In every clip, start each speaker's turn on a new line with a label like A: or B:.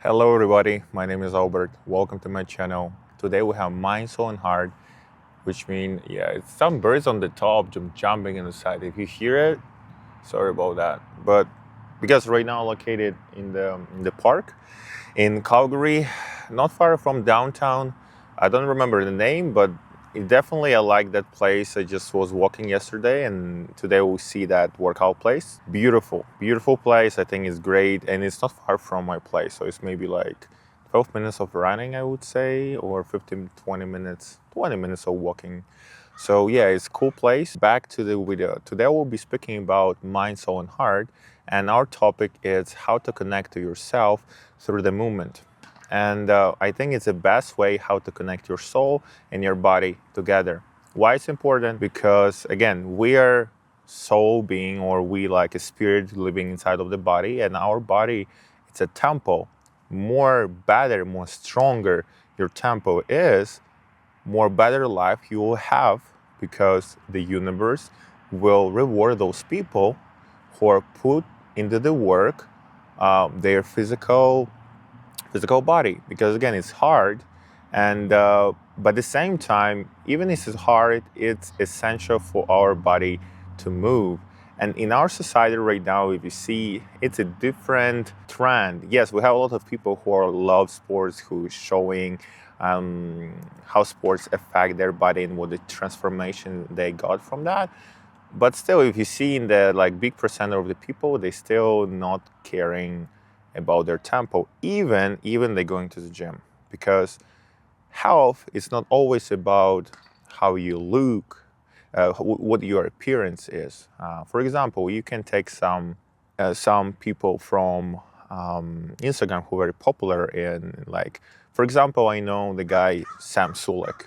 A: Hello everybody, my name is Albert. Welcome to my channel. Today we have mind, soul and heart, which means it's some birds on the top jumping in the side. If you hear it, sorry about that. But because right now located in the park in Calgary, not far from downtown. I don't remember the name, but I like that place. I just was walking yesterday, and today we see that workout place. Beautiful place. I think it's great, and it's not far from my place, so it's maybe like 12 minutes of running, I would say, or 15, 20 minutes, 20 minutes of walking. So yeah, it's a cool place. Back to the video. Today we'll be speaking about mind, soul, and heart, and our topic is how to connect to yourself through the movement. And I think it's the best way how to connect your soul and your body together. Why it's important? Because again, we are soul being, or we like a spirit living inside of the body, and our body, it's a temple. More better, more stronger your tempo is, more better life you will have, because the universe will reward those people who are put into the work, their physical body, because again it's hard, and but at the same time, even if it's hard, it's essential for our body to move. And in our society right now, if you see, it's a different trend. Yes, we have a lot of people who love sports, who is showing how sports affect their body and what the transformation they got from that. But still, if you see in the big percent of the people, they still not caring about their tempo, even they going to the gym, because health is not always about how you look, what your appearance is. For example, you can take some people from Instagram who are very popular in, for example, I know the guy Sulek,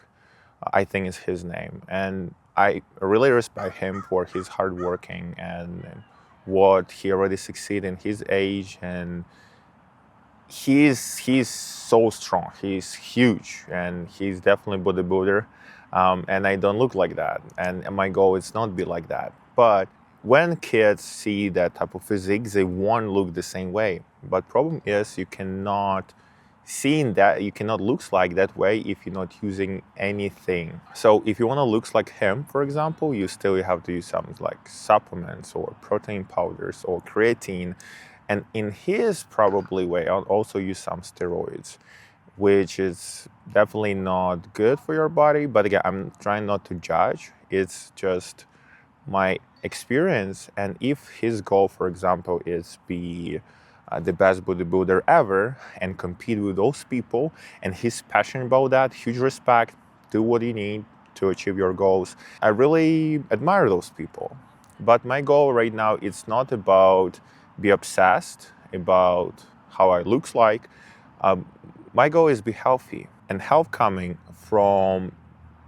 A: I think is his name, and I really respect him for his hard working and what he already succeeded in his age. And he's so strong, he's huge, and he's definitely bodybuilder. And I don't look like that, and my goal is not be like that. But when kids see that type of physique, they won't look the same way. But problem is, you cannot look like that way if you're not using anything. So if you want to look like him, for example, you still have to use some like supplements or protein powders or creatine. And in his probably way, I'll also use some steroids, which is definitely not good for your body. But again, I'm trying not to judge. It's just my experience. And if his goal, for example, is be the best bodybuilder ever and compete with those people, and he's passionate about that, huge respect, do what you need to achieve your goals. I really admire those people. But my goal right now, it's not about be obsessed about how I looks like. My goal is be healthy, and health coming from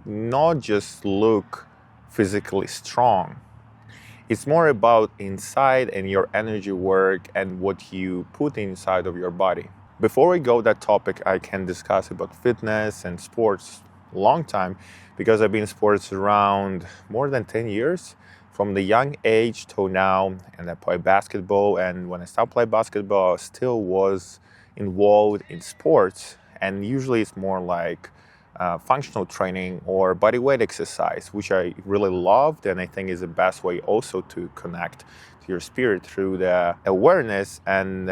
A: not just look physically strong. It's more about inside and your energy work and what you put inside of your body. Before we go that topic, I can discuss about fitness and sports long time, because I've been in sports around more than 10 years, from the young age till now. And I play basketball, and when I stopped playing basketball, I still was involved in sports, and usually it's more like functional training or body weight exercise, which I really loved, and I think is the best way also to connect to your spirit through the awareness and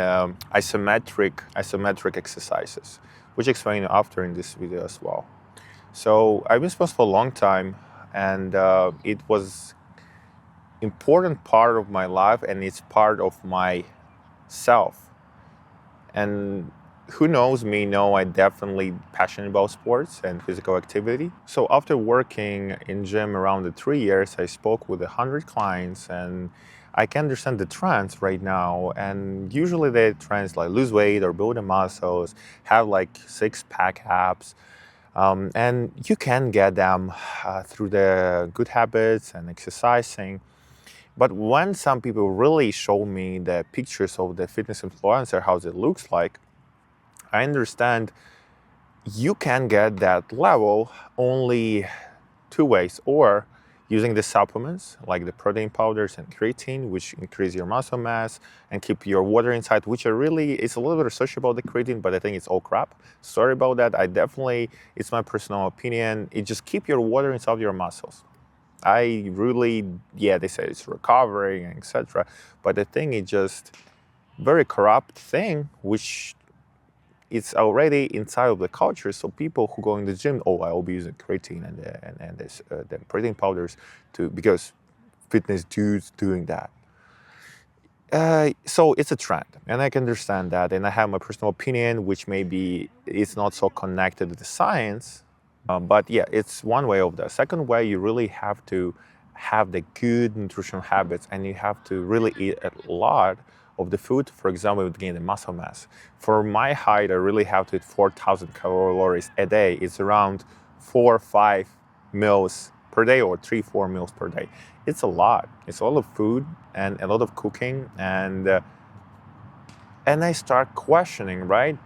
A: isometric exercises, which I explain after in this video as well. So I've been sports for a long time, and it was important part of my life, and it's part of my self. And who knows me know I definitely passionate about sports and physical activity. So after working in gym around the 3 years, I spoke with 100 clients, and I can understand the trends right now. And usually the trends like lose weight or build the muscles, have like 6-pack abs. And you can get them through the good habits and exercising. But when some people really show me the pictures of the fitness influencer, how it looks like, I understand you can get that level only two ways. Or using the supplements like the protein powders and creatine, which increase your muscle mass and keep your water inside, which are really, it's a little bit research about the creatine, but I think it's all crap. Sorry about that. It's my personal opinion. It just keep your water inside your muscles. I really, yeah, they say it's recovering, etc. But the thing is just very corrupt thing, which it's already inside of the culture. So people who go in the gym, oh, I will be using creatine and this the protein powders because fitness dudes doing that. So it's a trend, and I can understand that. And I have my personal opinion, which maybe it's not so connected to the science. But yeah, it's one way of that. Second way, you really have to have the good nutritional habits, and you have to really eat a lot of the food, for example, to gain the muscle mass. For my height, I really have to eat 4,000 calories a day. It's around 4 or 5 meals per day, or 3-4 meals per day. It's a lot. It's a lot of food and a lot of cooking, and I start questioning, right?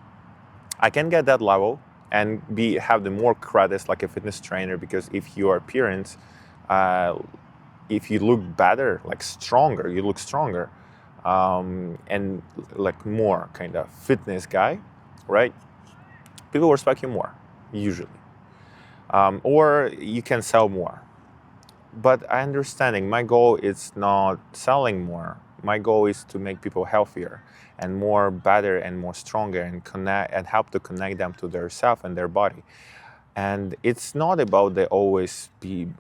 A: I can get that level and have the more credits like a fitness trainer, because if your appearance, if you look better, like stronger, you look stronger, and like more kind of fitness guy, right? People respect you more, usually. Or you can sell more. But I understanding my goal is not selling more. My goal is to make people healthier and more better and more stronger, and connect and help to connect them to their self and their body. And it's not about they always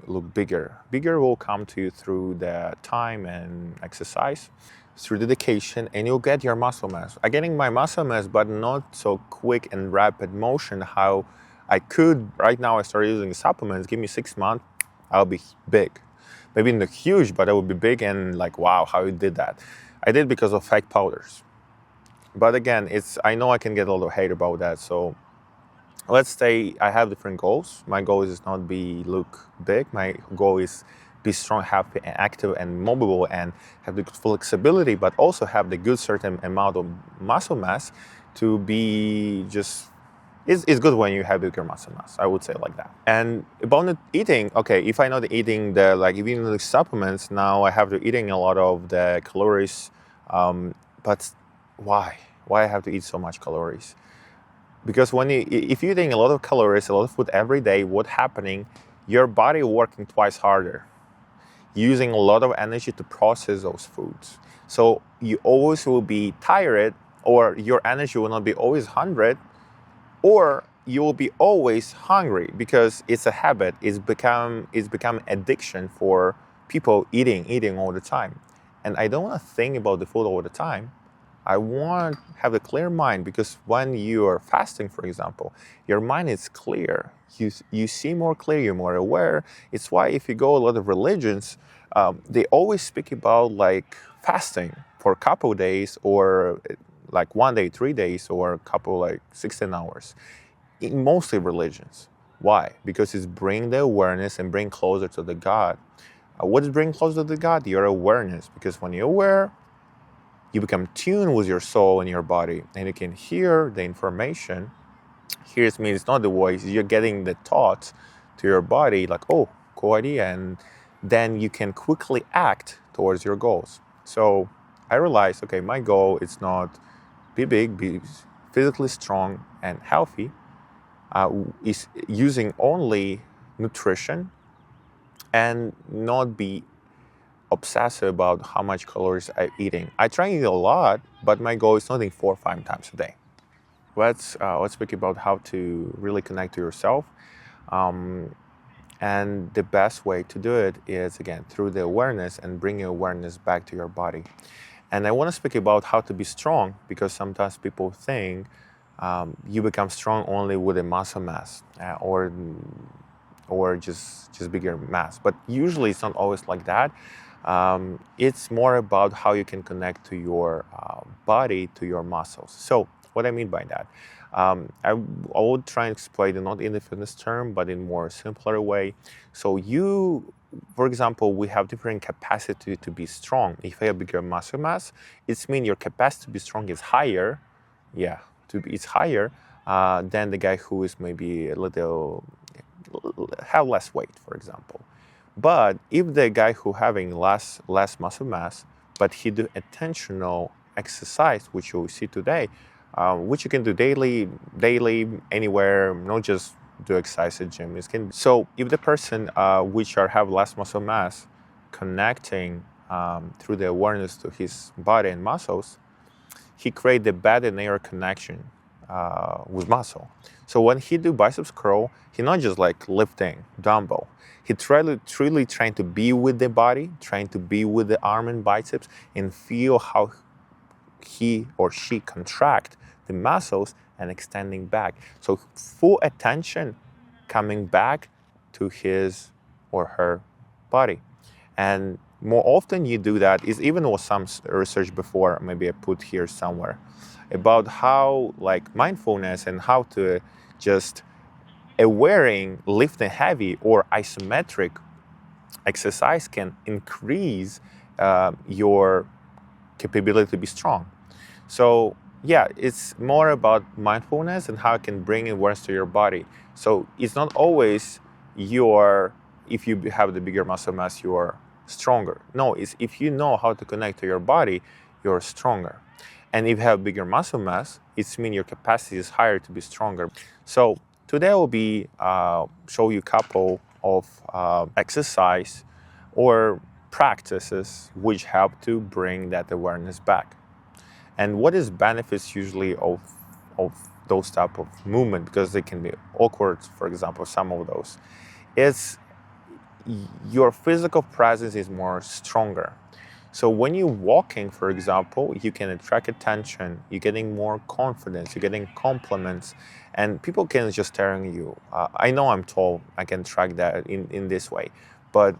A: look bigger. Bigger will come to you through the time and exercise, through dedication, and you'll get your muscle mass. I'm getting my muscle mass, but not so quick and rapid motion how I could. Right now I started using supplements. Give me 6 months, I'll be big. Maybe not huge, but I will be big, and like, wow, how you did that. I did because of fake powders. But again, I know I can get a lot of hate about that. So let's say I have different goals. My goal is not look big. My goal is be strong, happy, and active, and mobile, and have the flexibility, but also have the good certain amount of muscle mass to be just. It's good when you have bigger muscle mass, I would say like that. And about the eating, okay, if I know the eating, even the supplements, now I have to eating a lot of the calories, but why? Why I have to eat so much calories? Because if you're eating a lot of calories, a lot of food every day, what's happening? Your body working twice harder, using a lot of energy to process those foods. So you always will be tired, or your energy will not be always 100, or you will be always hungry, because it's a habit. It's become addiction for people eating all the time. And I don't want to think about the food all the time. I want to have a clear mind, because when you are fasting, for example, your mind is clear. You see more clear, you're more aware. It's why if you go a lot of religions, they always speak about like fasting for a couple of days, or like 1 day, 3 days, or a couple like 16 hours. In mostly religions. Why? Because it's bring the awareness and bring closer to the God. What is bring closer to the God? Your awareness. Because when you're aware, you become tuned with your soul and your body, and you can hear the information. Here means it's not the voice, you're getting the thoughts to your body, like, oh, cool idea, and then you can quickly act towards your goals. So I realized, okay, my goal is not be big, be physically strong and healthy, is using only nutrition and not be obsessive about how much calories I'm eating. I try to eat a lot, but my goal is not eating 4 or 5 times a day. Let's speak about how to really connect to yourself. And the best way to do it is, again, through the awareness and bringing awareness back to your body. And I want to speak about how to be strong, because sometimes people think you become strong only with a muscle mass, or just bigger mass. But usually it's not always like that. It's more about how you can connect to your body, to your muscles. So what I mean by that, I will try and explain it not in the fitness term, but in more simpler way. So for example, we have different capacity to be strong. If you have bigger muscle mass, it means your capacity to be strong is higher. Yeah, it's higher than the guy who is maybe have less weight, for example. But if the guy who having less muscle mass, but he do intentional exercise, which you will see today, which you can do daily, anywhere, not just do exercise at gym. So if the person which have less muscle mass, connecting through the awareness to his body and muscles, he create the bed and air connection with muscle. So when he do biceps curl, he not just like lifting dumbbell. He truly trying to be with the body, trying to be with the arm and biceps, and feel how he or she contract the muscles and extending back. So full attention coming back to his or her body. And more often you do that is even with some research before, maybe I put here somewhere, about how like mindfulness and how to just wearing lifting heavy or isometric exercise can increase your capability to be strong. So yeah, it's more about mindfulness and how it can bring awareness to your body. So it's not always if you have the bigger muscle mass, you are stronger. No, it's if you know how to connect to your body, you're stronger. And if you have bigger muscle mass, it means your capacity is higher to be stronger. So today I will be show you a couple of exercise or practices which help to bring that awareness back. And what is benefits usually of those type of movement, because they can be awkward, for example, some of those, is your physical presence is more stronger. So when you're walking, for example, you can attract attention, you're getting more confidence, you're getting compliments, and people can just staring you. I know I'm tall, I can track that in this way, but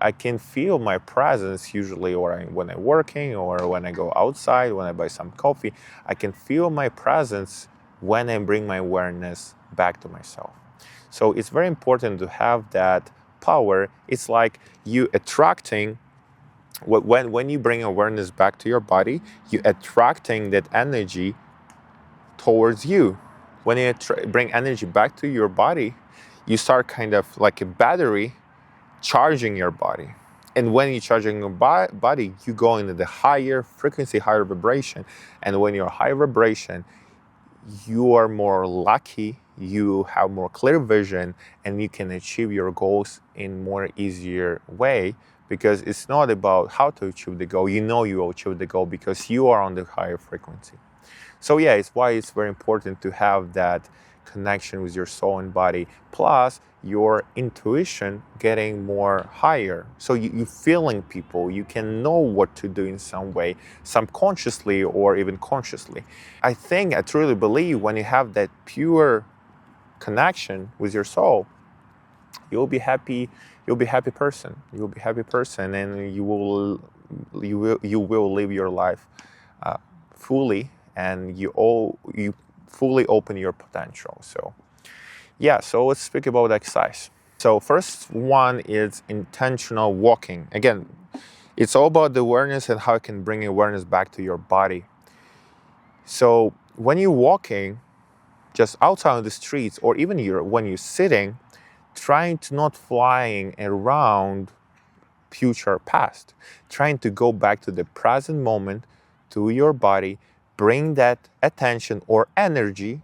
A: I can feel my presence usually, or when I'm working, or when I go outside, when I buy some coffee, I can feel my presence when I bring my awareness back to myself. So it's very important to have that power. It's like you attracting, when you bring awareness back to your body, you attracting that energy towards you. When you bring energy back to your body, you start kind of like a battery charging your body. And when you're charging your body, you go into the higher frequency, higher vibration. And when you're higher vibration, you are more lucky, you have more clear vision, and you can achieve your goals in more easier way, because it's not about how to achieve the goal. You know you will achieve the goal because you are on the higher frequency. So yeah, it's why it's very important to have that connection with your soul and body, plus your intuition getting more higher. So you feeling people, you can know what to do in some way, subconsciously or even consciously. I truly believe when you have that pure connection with your soul, you'll be happy. You'll be a happy person. You'll be a happy person, and you will live your life fully, and you fully open your potential. So yeah, so let's speak about exercise. So first one is intentional walking. Again, it's all about the awareness and how it can bring awareness back to your body. So when you're walking just outside on the streets, or even when you're sitting, trying to not flying around future past, trying to go back to the present moment, to your body, bring that attention or energy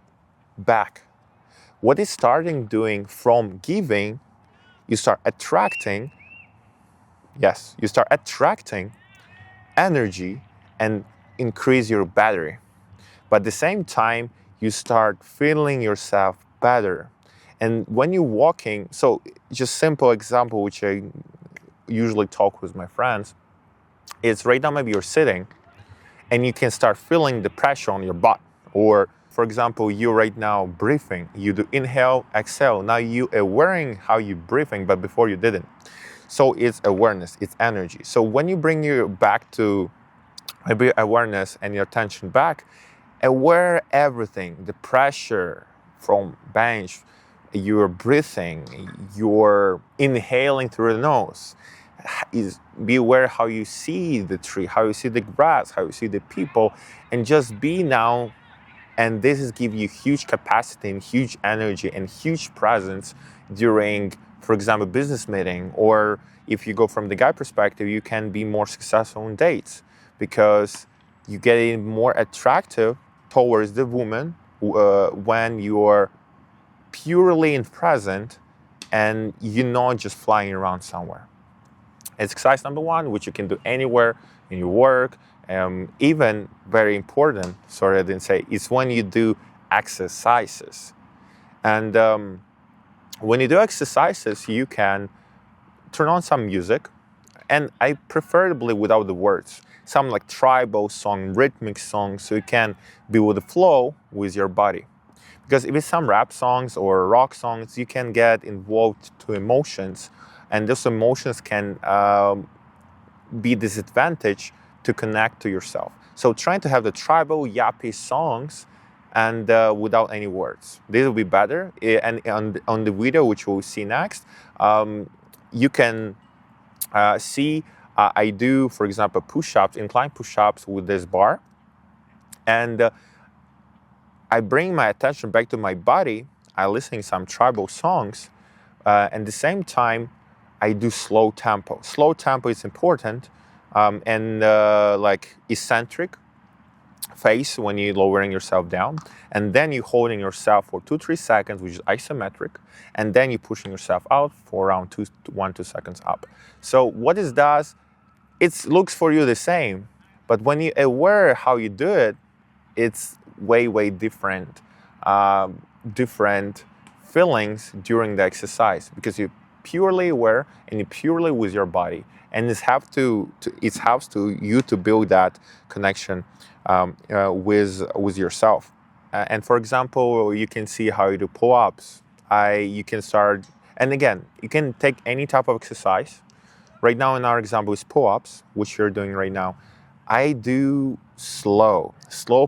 A: back. What is starting doing from giving, you start attracting energy and increase your battery. But at the same time, you start feeling yourself better. And when you're walking, so just simple example, which I usually talk with my friends, is right now maybe you're sitting and you can start feeling the pressure on your butt. Or for example, you right now breathing, you do inhale, exhale. Now you aware how you breathing, but before you didn't. So it's awareness, it's energy. So when you bring you back to maybe awareness and your attention back, aware everything, the pressure from bench, you're breathing, you're inhaling through the nose. Be aware how you see the tree, how you see the grass, how you see the people, and just be now. And this is give you huge capacity and huge energy and huge presence during for example, business meeting, or if you go from the guy perspective, you can be more successful on dates because you get more attractive towards the woman when you're purely in present and you're not just flying around somewhere. Exercise number one, which you can do anywhere in your work, even very important, sorry I didn't say, is when you do exercises. And when you do exercises, you can turn on some music, and I preferably without the words, some like tribal song, rhythmic songs, so you can be with the flow with your body. Because if it's some rap songs or rock songs, you can get involved to emotions, and those emotions can be disadvantage to connect to yourself. So trying to have the tribal, yappy songs and without any words. This will be better. And on the video, which we'll see next, you can see I do, for example, push-ups, incline push-ups with this bar. And I bring my attention back to my body. I listen to some tribal songs. And at the same time, I do slow tempo. Slow tempo is important. And like eccentric phase when you're lowering yourself down. And then you're holding yourself for 2-3 seconds, which is isometric. And then you're pushing yourself out for around 1-2 seconds up. So what this does, it looks for you the same. But when you're aware how you do it, it's way different, different feelings during the exercise because you're purely aware and you're purely with your body. And it helps to you to build that connection with yourself. And for example, you can see how you do pull-ups. You can start, and again, you can take any type of exercise. Right now in our example is pull-ups, which you're doing right now. I do slow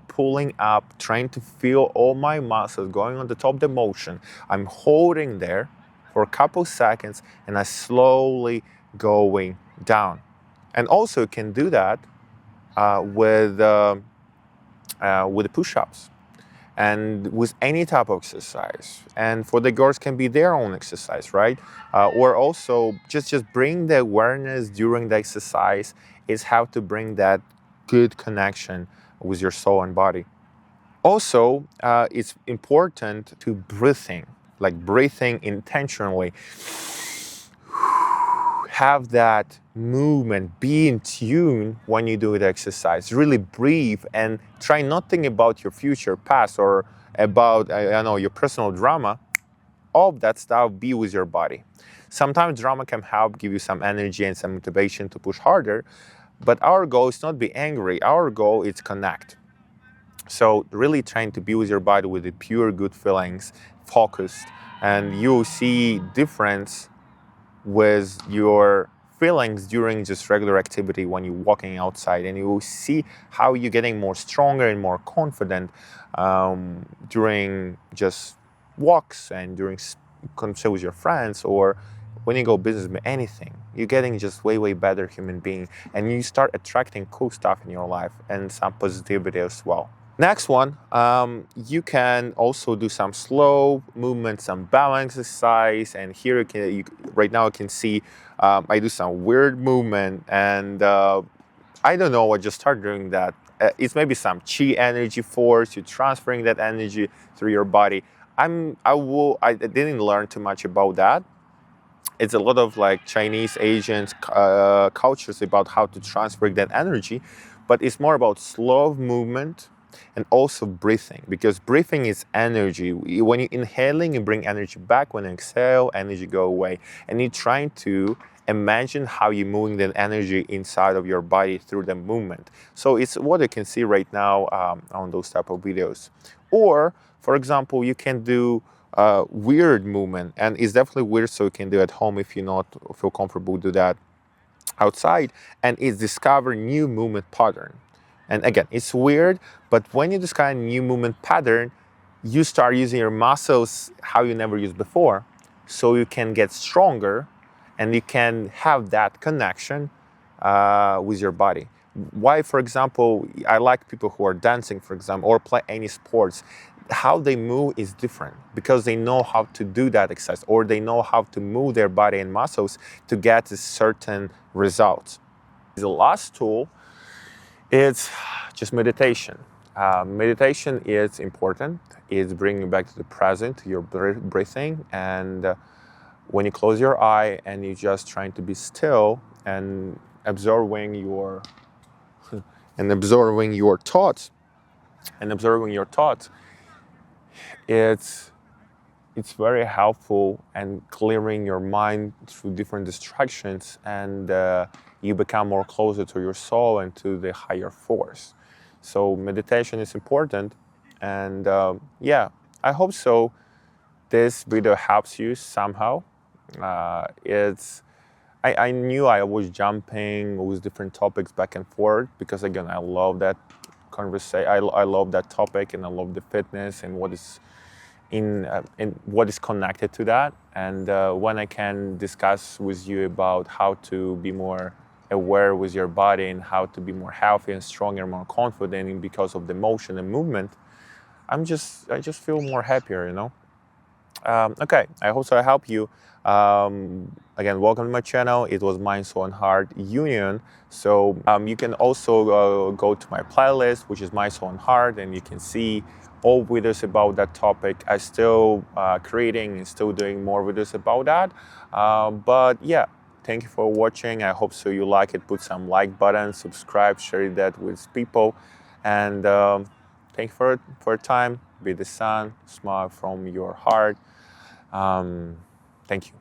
A: pulling up, trying to feel all my muscles going on the top of the motion. I'm holding there for a couple seconds and I slowly going down. And also you can do that with the push-ups and with any type of exercise. And for the girls can be their own exercise, right? Or also just bring the awareness during the exercise is how to bring that good connection with your soul and body. Also, it's important to breathing intentionally. Have that movement, be in tune when you do the exercise. Really breathe and try not to think about your future, past, or about your personal drama. All of that stuff, be with your body. Sometimes drama can help give you some energy and some motivation to push harder, but our goal is not be angry. Our goal is connect. So really trying to be with your body with the pure good feelings, focused, and you'll see difference with your feelings during just regular activity when you're walking outside, and you will see how you're getting more stronger and more confident during just walks and during conversation with your friends, or when you go business with anything. You're getting just way better human being, and you start attracting cool stuff in your life and some positivity as well. Next one, you can also do some slow movement, some balance exercise. And here right now you can see I do some weird movement, and I don't know, I just started doing that. It's maybe some chi energy force, you're transferring that energy through your body. I didn't learn too much about that. It's a lot of like Chinese, Asian cultures about how to transfer that energy, but it's more about slow movement and also breathing, because breathing is energy. When you're inhaling, you bring energy back. When you exhale, energy go away. And you're trying to imagine how you're moving that energy inside of your body through the movement. So it's what you can see right now on those type of videos. Or, for example, you can do weird movement, and it's definitely weird, so you can do at home if you not feel comfortable do that outside, and it's discover new movement pattern. And again, it's weird, but when you discover a new movement pattern, you start using your muscles how you never used before, so you can get stronger and you can have that connection with your body. Why, for example, I like people who are dancing, for example, or play any sports. how they move is different because they know how to do that exercise, or they know how to move their body and muscles to get a certain result. The last tool is just meditation. Meditation is important. It's bringing you back to the present, to your breathing, and when you close your eye and you're just trying to be still and absorbing your thoughts, it's very helpful and clearing your mind through different distractions, and you become more closer to your soul and to the higher force. So meditation is important, and yeah, I hope so. This video helps you somehow. I knew I was jumping with different topics back and forth because, again, I love that conversation. I love that topic, and I love the fitness and what is in what is connected to that. And when I can discuss with you about how to be more aware with your body and how to be more healthy and stronger, more confident because of the motion and movement, I just feel more happier, you know. Okay, I hope so I help you. Again, welcome to my channel. It was Mind, Soul, and Heart Union. So you can also go to my playlist, which is Mind, Soul, and Heart, and you can see all videos about that topic. I'm still creating and still doing more videos about that. But yeah, thank you for watching. I hope so you like it. Put some like button, subscribe, share that with people. And thank you for your time. Be the sun, smile from your heart. Thank you.